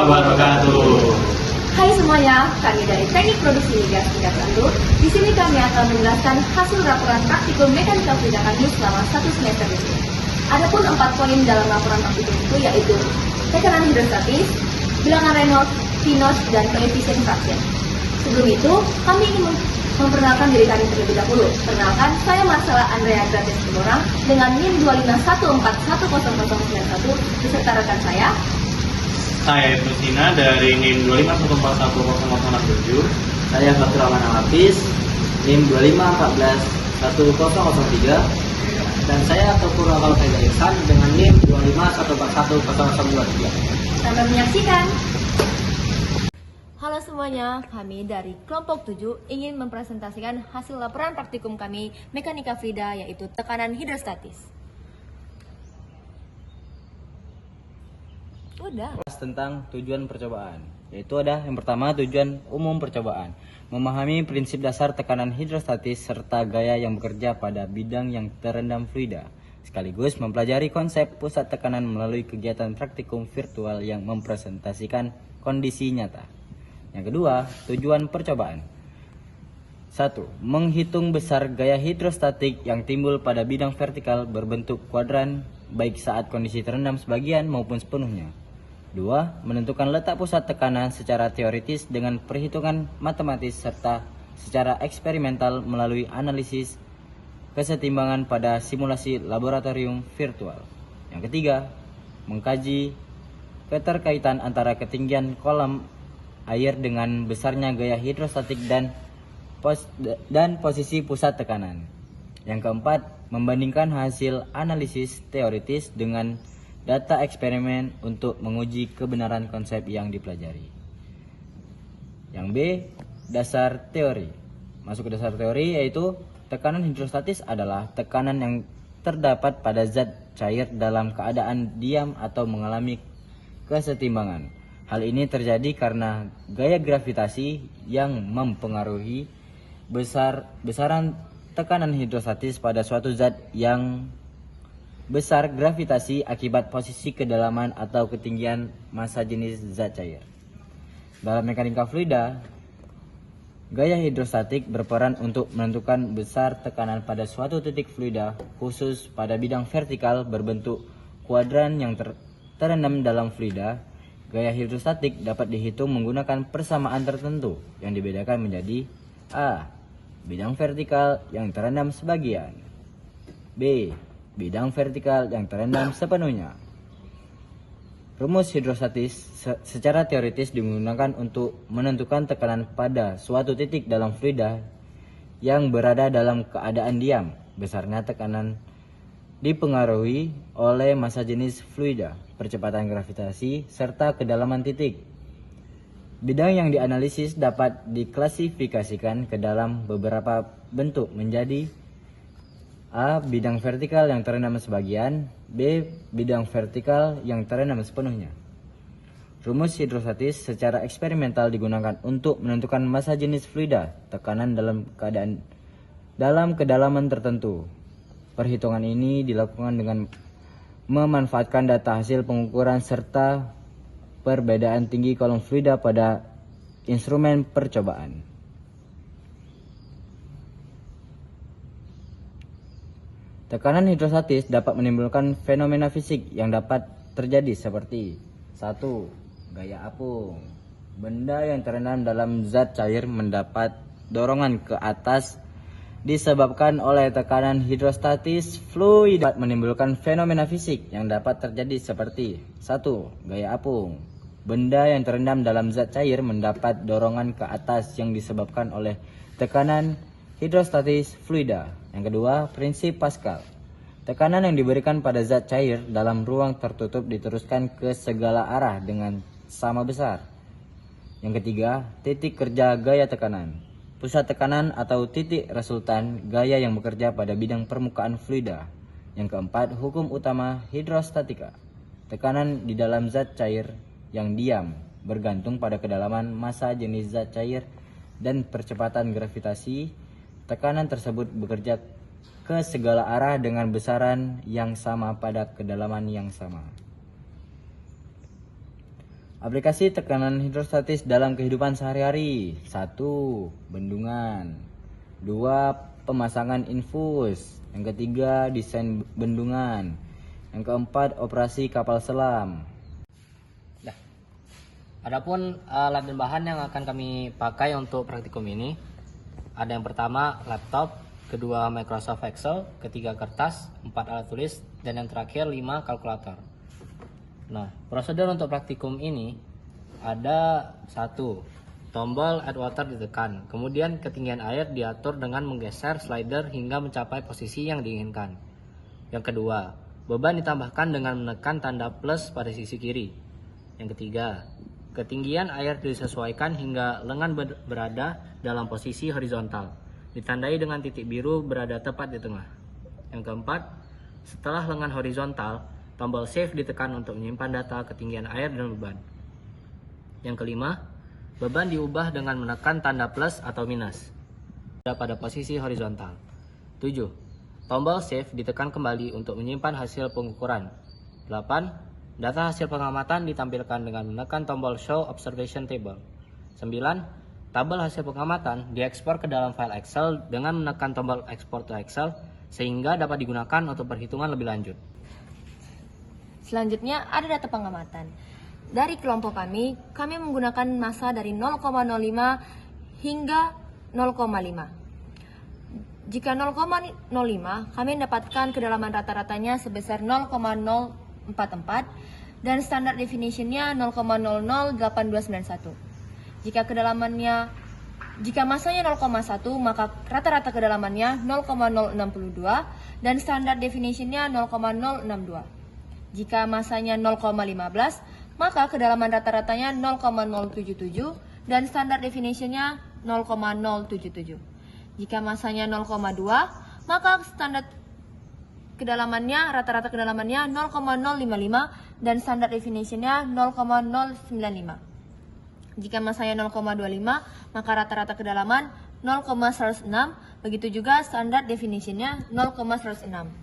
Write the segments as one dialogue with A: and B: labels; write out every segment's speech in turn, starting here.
A: wabarakatuh.
B: Hai semuanya, kami dari Teknik Produksi Migas Tingkat 1. Di sini kami akan menjelaskan hasil laporan praktikum mekanika fluida kami selama 1 semester ini. Adapun 4 poin dalam laporan praktikum itu yaitu tekanan hidrostatis, bilangan Reynolds, Pinot, dan koefisien fraction. Sebelum itu, kami ingin memperkenalkan diri kami terlebih dahulu. Perkenalkan, saya Marcella Andrea Gratis Timorang dengan NIM 251410091 beserta rekan saya.
A: Saya Nusina dari NIM 251410067.
C: Saya Fatur Rahman Al-Hafiz, NIM 2541103. Dan saya Teuku Rawal Faiza Ihsan dengan NIM 251410023.
B: Selamat menyaksikan. Halo semuanya, kami dari kelompok 7 ingin mempresentasikan hasil laporan praktikum kami mekanika fluida yaitu tekanan hidrostatis. Udah.
C: Tentang tujuan percobaan, yaitu ada yang pertama tujuan umum percobaan, memahami prinsip dasar tekanan hidrostatis serta gaya yang bekerja pada bidang yang terendam fluida, sekaligus mempelajari konsep pusat tekanan melalui kegiatan praktikum virtual yang mempresentasikan kondisi nyata. Yang kedua, tujuan percobaan. 1. Menghitung besar gaya hidrostatik yang timbul pada bidang vertikal berbentuk kuadran baik saat kondisi terendam sebagian maupun sepenuhnya. 2. Menentukan letak pusat tekanan secara teoritis dengan perhitungan matematis serta secara eksperimental melalui analisis kesetimbangan pada simulasi laboratorium virtual. Yang ketiga, mengkaji keterkaitan antara ketinggian kolam air dengan besarnya gaya hidrostatik dan posisi pusat tekanan. Yang keempat, membandingkan hasil analisis teoritis dengan data eksperimen untuk menguji kebenaran konsep yang dipelajari. Yang B, dasar teori. Masuk ke dasar teori yaitu tekanan hidrostatis adalah tekanan yang terdapat pada zat cair dalam keadaan diam atau mengalami kesetimbangan. Hal ini terjadi karena gaya gravitasi yang mempengaruhi besaran tekanan hidrostatis pada suatu zat yang besar gravitasi akibat posisi kedalaman atau ketinggian massa jenis zat cair. Dalam mekanika fluida, gaya hidrostatik berperan untuk menentukan besar tekanan pada suatu titik fluida, khusus pada bidang vertikal berbentuk kuadran yang terendam dalam fluida. Gaya hidrostatik dapat dihitung menggunakan persamaan tertentu yang dibedakan menjadi A. Bidang vertikal yang terendam sebagian, B. Bidang vertikal yang terendam sepenuhnya. Rumus hidrostatis secara teoritis digunakan untuk menentukan tekanan pada suatu titik dalam fluida yang berada dalam keadaan diam. Besarnya tekanan dipengaruhi oleh massa jenis fluida, percepatan gravitasi, serta kedalaman titik. Bidang yang dianalisis dapat diklasifikasikan ke dalam beberapa bentuk menjadi A. Bidang vertikal yang terendam sebagian, B. Bidang vertikal yang terendam sepenuhnya. Rumus hidrostatis secara eksperimental digunakan untuk menentukan massa jenis fluida, tekanan dalam kedalaman tertentu. Perhitungan ini dilakukan dengan memanfaatkan data hasil pengukuran serta perbedaan tinggi kolom fluida pada instrumen percobaan. Tekanan hidrostatis dapat menimbulkan fenomena fisik yang dapat terjadi seperti 1. Gaya apung. Benda yang terendam dalam zat cair mendapat dorongan ke atas disebabkan oleh tekanan hidrostatis fluida dapat menimbulkan fenomena fisik yang dapat terjadi seperti 1. Gaya apung. Benda yang terendam dalam zat cair mendapat dorongan ke atas yang disebabkan oleh tekanan hidrostatis fluida. Yang kedua, prinsip Pascal. Tekanan yang diberikan pada zat cair dalam ruang tertutup diteruskan ke segala arah dengan sama besar. Yang ketiga, titik kerja gaya tekanan. Pusat tekanan atau titik resultan gaya yang bekerja pada bidang permukaan fluida. Yang keempat, hukum utama hidrostatika. Tekanan di dalam zat cair yang diam bergantung pada kedalaman massa jenis zat cair dan percepatan gravitasi. Tekanan tersebut bekerja ke segala arah dengan besaran yang sama pada kedalaman yang sama. Aplikasi tekanan hidrostatis dalam kehidupan sehari-hari. 1. Bendungan. 2. Pemasangan infus. Yang ketiga, desain bendungan. Yang keempat, operasi kapal selam.
D: Adapun alat dan bahan yang akan kami pakai untuk praktikum ini, ada yang pertama laptop, kedua Microsoft Excel, ketiga kertas, 4 alat tulis, dan yang terakhir 5 kalkulator. Nah, prosedur untuk praktikum ini ada 1. Tombol add water ditekan, kemudian ketinggian air diatur dengan menggeser slider hingga mencapai posisi yang diinginkan. Yang kedua, beban ditambahkan dengan menekan tanda plus pada sisi kiri. Yang ketiga, ketinggian air disesuaikan hingga lengan berada dalam posisi horizontal, ditandai dengan titik biru berada tepat di tengah. Yang keempat, setelah lengan horizontal, tombol save ditekan untuk menyimpan data ketinggian air dan beban. Yang kelima, beban diubah dengan menekan tanda plus atau minus pada posisi horizontal. 7. Tombol save ditekan kembali untuk menyimpan hasil pengukuran. 8. Data hasil pengamatan ditampilkan dengan menekan tombol Show Observation Table. 9. Tabel hasil pengamatan diekspor ke dalam file Excel dengan menekan tombol Export to Excel sehingga dapat digunakan untuk perhitungan lebih lanjut.
B: Selanjutnya ada data pengamatan. Dari kelompok kami menggunakan massa dari 0,05 hingga 0,5. Jika 0,05, kami mendapatkan kedalaman rata-ratanya sebesar 0,044 dan standar definitionnya 0,008291. Jika masanya 0,1, maka rata-rata kedalamannya 0,062 dan standar definitionnya 0,062. Jika masanya 0,15, maka kedalaman rata-ratanya 0,077 dan standar definitionnya 0,077. Jika masanya 0,2, maka standar rata-rata kedalamannya 0,055 dan standar definitionnya 0,095. Jika masanya 0,25, maka rata-rata kedalaman 0,106, begitu juga standar definitionnya 0,106.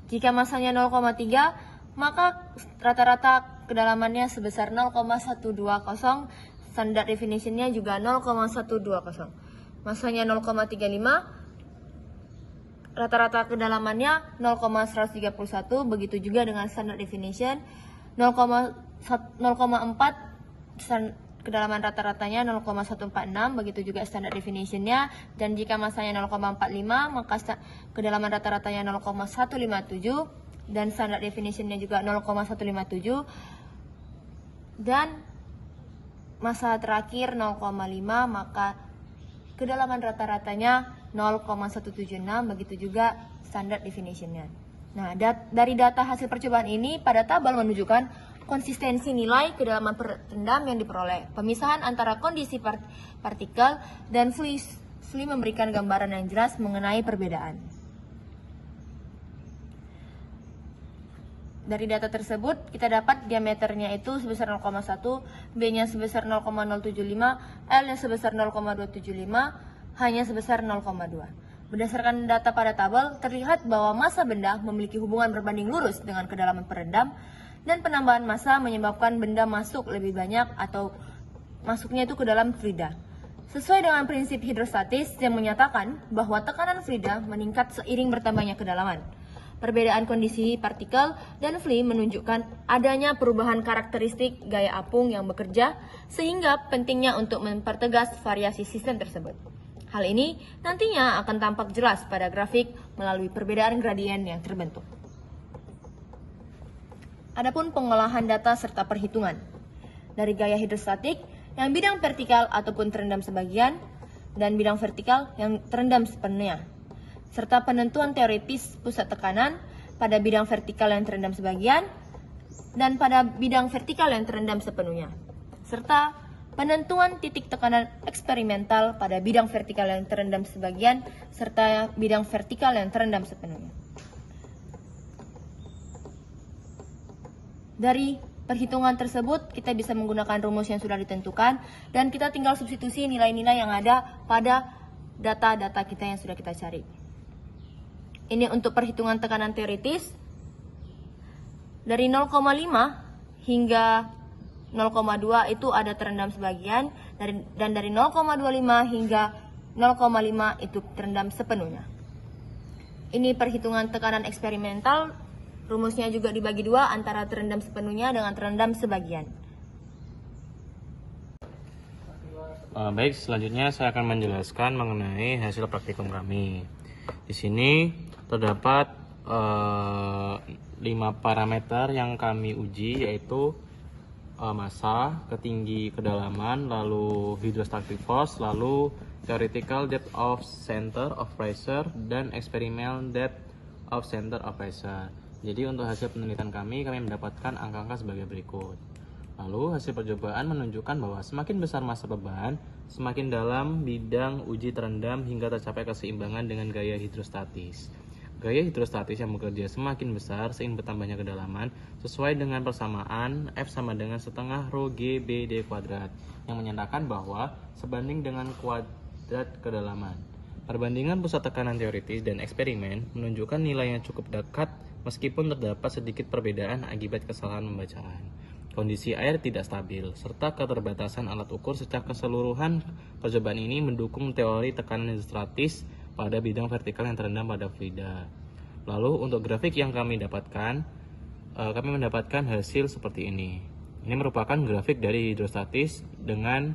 B: Jika masanya 0,3, maka rata-rata kedalamannya sebesar 0,120, standar definitionnya juga 0,120. Masanya 0,35, rata-rata kedalamannya 0,131, begitu juga dengan standard definition 0,4, kedalaman rata-ratanya 0,146, begitu juga standard definitionnya. Dan jika masanya 0,45, maka kedalaman rata-ratanya 0,157 dan standard definitionnya juga 0,157. Dan masa terakhir 0,5, maka kedalaman rata-ratanya 0,176, begitu juga standard definitionnya. Nah, dari data hasil percobaan ini pada tabel menunjukkan konsistensi nilai kedalaman perendam yang diperoleh. Pemisahan antara kondisi partikel dan fluid memberikan gambaran yang jelas mengenai perbedaan. Dari data tersebut, kita dapat diameternya itu sebesar 0,1, B-nya sebesar 0,075, L-nya sebesar 0,275, H-nya sebesar 0,2. Berdasarkan data pada tabel, terlihat bahwa massa benda memiliki hubungan berbanding lurus dengan kedalaman perendam, dan penambahan massa menyebabkan benda masuk lebih banyak atau masuknya itu ke dalam fluida. Sesuai dengan prinsip hidrostatis yang menyatakan bahwa tekanan fluida meningkat seiring bertambahnya kedalaman. Perbedaan kondisi partikel dan fluid menunjukkan adanya perubahan karakteristik gaya apung yang bekerja, sehingga pentingnya untuk mempertegas variasi sistem tersebut. Hal ini nantinya akan tampak jelas pada grafik melalui perbedaan gradien yang terbentuk. Adapun pengolahan data serta perhitungan. Dari gaya hidrostatik yang bidang vertikal ataupun terendam sebagian dan bidang vertikal yang terendam sepenuhnya, serta penentuan teoritis pusat tekanan pada bidang vertikal yang terendam sebagian dan pada bidang vertikal yang terendam sepenuhnya, serta penentuan titik tekanan eksperimental pada bidang vertikal yang terendam sebagian serta bidang vertikal yang terendam sepenuhnya. Dari perhitungan tersebut, kita bisa menggunakan rumus yang sudah ditentukan dan kita tinggal substitusi nilai-nilai yang ada pada data-data kita yang sudah kita cari. Ini untuk perhitungan tekanan teoritis dari 0,5 hingga 0,2 itu ada terendam sebagian, dan dari 0,25 hingga 0,5 itu terendam sepenuhnya. Ini perhitungan tekanan eksperimental, rumusnya juga dibagi dua antara terendam sepenuhnya dengan terendam sebagian.
A: Baik, selanjutnya saya akan menjelaskan mengenai hasil praktikum kami. Di sini terdapat 5 parameter yang kami uji, yaitu massa, ketinggi kedalaman, lalu hydrostatic force, lalu theoretical depth of center of pressure, dan experimental depth of center of pressure. Jadi untuk hasil penelitian kami mendapatkan angka-angka sebagai berikut. Lalu hasil percobaan menunjukkan bahwa semakin besar massa beban, semakin dalam bidang uji terendam hingga tercapai keseimbangan dengan gaya hidrostatis. Gaya hidrostatis yang bekerja semakin besar seiring bertambahnya kedalaman sesuai dengan persamaan F sama dengan setengah rho G B D kuadrat, yang menyatakan bahwa sebanding dengan kuadrat kedalaman. Perbandingan pusat tekanan teoritis dan eksperimen menunjukkan nilai yang cukup dekat meskipun terdapat sedikit perbedaan akibat kesalahan pembacaan. Kondisi air tidak stabil, serta keterbatasan alat ukur secara keseluruhan percobaan ini mendukung teori tekanan hidrostatis pada bidang vertikal yang terendam pada fluida. Lalu untuk grafik yang kami mendapatkan hasil seperti ini. Ini merupakan grafik dari hidrostatis dengan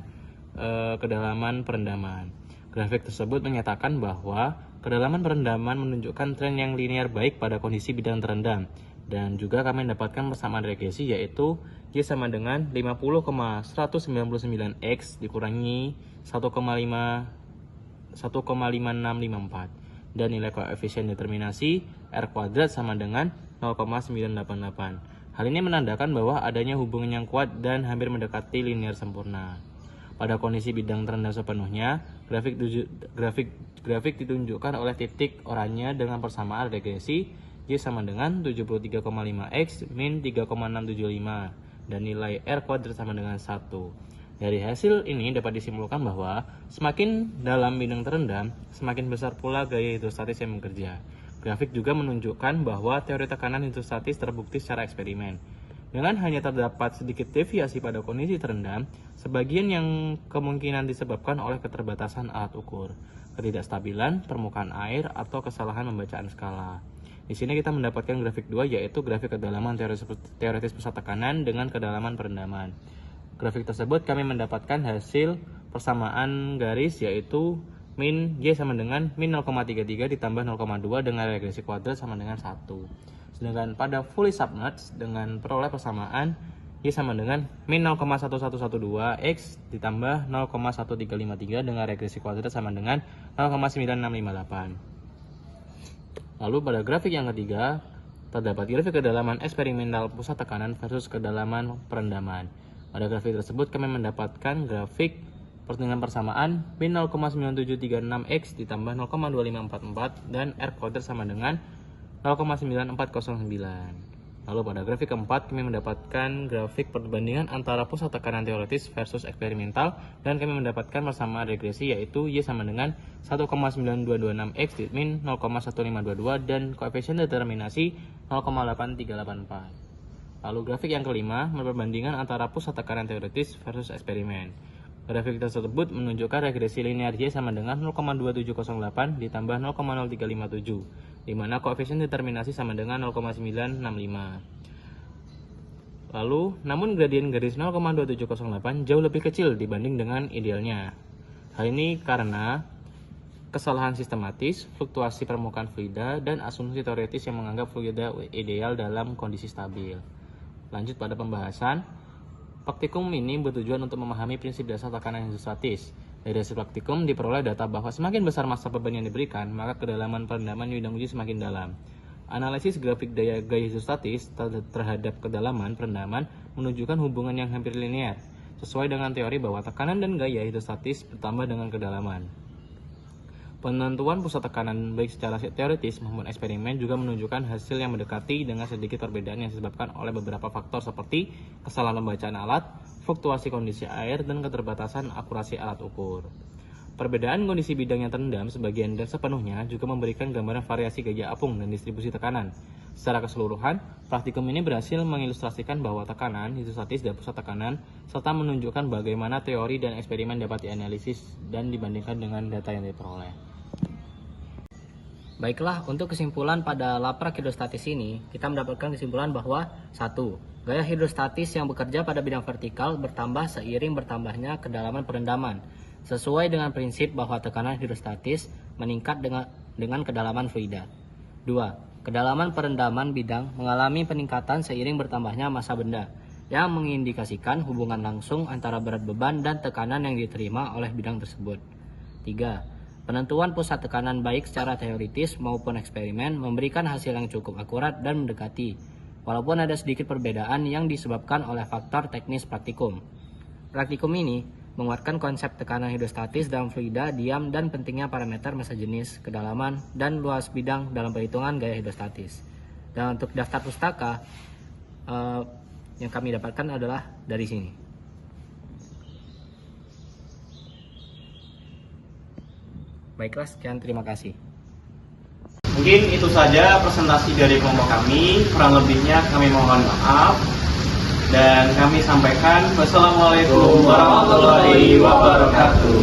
A: kedalaman perendaman. Grafik tersebut menyatakan bahwa kedalaman perendaman menunjukkan tren yang linear baik pada kondisi bidang terendam. Dan juga kami mendapatkan persamaan regresi, yaitu Y sama dengan 50,199X dikurangi 1,5654. Dan nilai koefisien determinasi R kuadrat sama dengan 0,988. Hal ini menandakan bahwa adanya hubungan yang kuat dan hampir mendekati linear sempurna. Pada kondisi bidang terendam sepenuhnya, grafik ditunjukkan oleh titik oranye dengan persamaan regresi Y sama dengan 73,5X min 3,675 dan nilai R kuadrat sama dengan 1. Dari hasil ini dapat disimpulkan bahwa semakin dalam bidang terendam, semakin besar pula gaya hidrostatis yang bekerja. Grafik juga menunjukkan bahwa teori tekanan hidrostatis terbukti secara eksperimen. Dengan hanya terdapat sedikit deviasi pada kondisi terendam, sebagian yang kemungkinan disebabkan oleh keterbatasan alat ukur, ketidakstabilan permukaan air, atau kesalahan pembacaan skala. Di sini kita mendapatkan grafik 2, yaitu grafik kedalaman teoritis pusat tekanan dengan kedalaman perendaman. Grafik tersebut kami mendapatkan hasil persamaan garis, yaitu min Y sama dengan min 0,33 ditambah 0,2 dengan regresi kuadrat sama dengan 1. Sedangkan pada fully submerged dengan peroleh persamaan Y sama dengan min 0,1112X ditambah 0,1353 dengan regresi kuadrat sama dengan 0,9658. Lalu pada grafik yang ketiga, terdapat grafik kedalaman eksperimental pusat tekanan versus kedalaman perendaman. Pada grafik tersebut kami mendapatkan grafik dengan persamaan min 0,9736X ditambah 0,2544 dan R kuadrat sama dengan 0,9409. Lalu pada grafik keempat kami mendapatkan grafik perbandingan antara pusat tekanan teoritis versus eksperimental dan kami mendapatkan persamaan regresi, yaitu Y sama dengan 1,9226X min 0,1522 dan koefisien determinasi 0,8384. Lalu grafik yang kelima perbandingan antara pusat tekanan teoritis versus eksperimen. Grafik tersebut menunjukkan regresi linear Y sama dengan 0,2708 ditambah 0,0357. di mana koefisien determinasi sama dengan 0,965. Lalu, namun gradien garis 0,2708 jauh lebih kecil dibanding dengan idealnya. Hal ini karena kesalahan sistematis, fluktuasi permukaan fluida, dan asumsi teoritis yang menganggap fluida ideal dalam kondisi stabil. Lanjut pada pembahasan. Praktikum ini bertujuan untuk memahami prinsip dasar tekanan hidrostatis. Dari hasil praktikum diperoleh data bahwa semakin besar massa beban yang diberikan, maka kedalaman perendaman bidang uji semakin dalam. Analisis grafik gaya hidrostatis terhadap kedalaman perendaman menunjukkan hubungan yang hampir linear, sesuai dengan teori bahwa tekanan dan gaya hidrostatis bertambah dengan kedalaman. Penentuan pusat tekanan baik secara teoritis maupun eksperimen juga menunjukkan hasil yang mendekati dengan sedikit perbedaan yang disebabkan oleh beberapa faktor seperti kesalahan pembacaan alat, fluktuasi kondisi air, dan keterbatasan akurasi alat ukur. Perbedaan kondisi bidang yang terendam sebagian dan sepenuhnya juga memberikan gambaran variasi gaya apung dan distribusi tekanan. Secara keseluruhan, praktikum ini berhasil mengilustrasikan bahwa tekanan hidrostatis dan pusat tekanan, serta menunjukkan bagaimana teori dan eksperimen dapat dianalisis dan dibandingkan dengan data yang diperoleh.
D: Baiklah, untuk kesimpulan pada laprak hidrostatis ini, kita mendapatkan kesimpulan bahwa 1. Gaya hidrostatis yang bekerja pada bidang vertikal bertambah seiring bertambahnya kedalaman perendaman, sesuai dengan prinsip bahwa tekanan hidrostatis meningkat dengan kedalaman fluida. 2. Kedalaman perendaman bidang mengalami peningkatan seiring bertambahnya massa benda, yang mengindikasikan hubungan langsung antara berat beban dan tekanan yang diterima oleh bidang tersebut. 3. Penentuan pusat tekanan baik secara teoritis maupun eksperimen memberikan hasil yang cukup akurat dan mendekati, walaupun ada sedikit perbedaan yang disebabkan oleh faktor teknis praktikum. Praktikum ini menguatkan konsep tekanan hidrostatis dalam fluida diam dan pentingnya parameter massa jenis, kedalaman, dan luas bidang dalam perhitungan gaya hidrostatis. Dan untuk daftar pustaka yang kami dapatkan adalah dari sini. Baiklah, sekian, terima kasih.
E: Mungkin itu saja presentasi dari kelompok kami, kurang lebihnya kami mohon maaf. Dan kami sampaikan wassalamualaikum warahmatullahi wabarakatuh.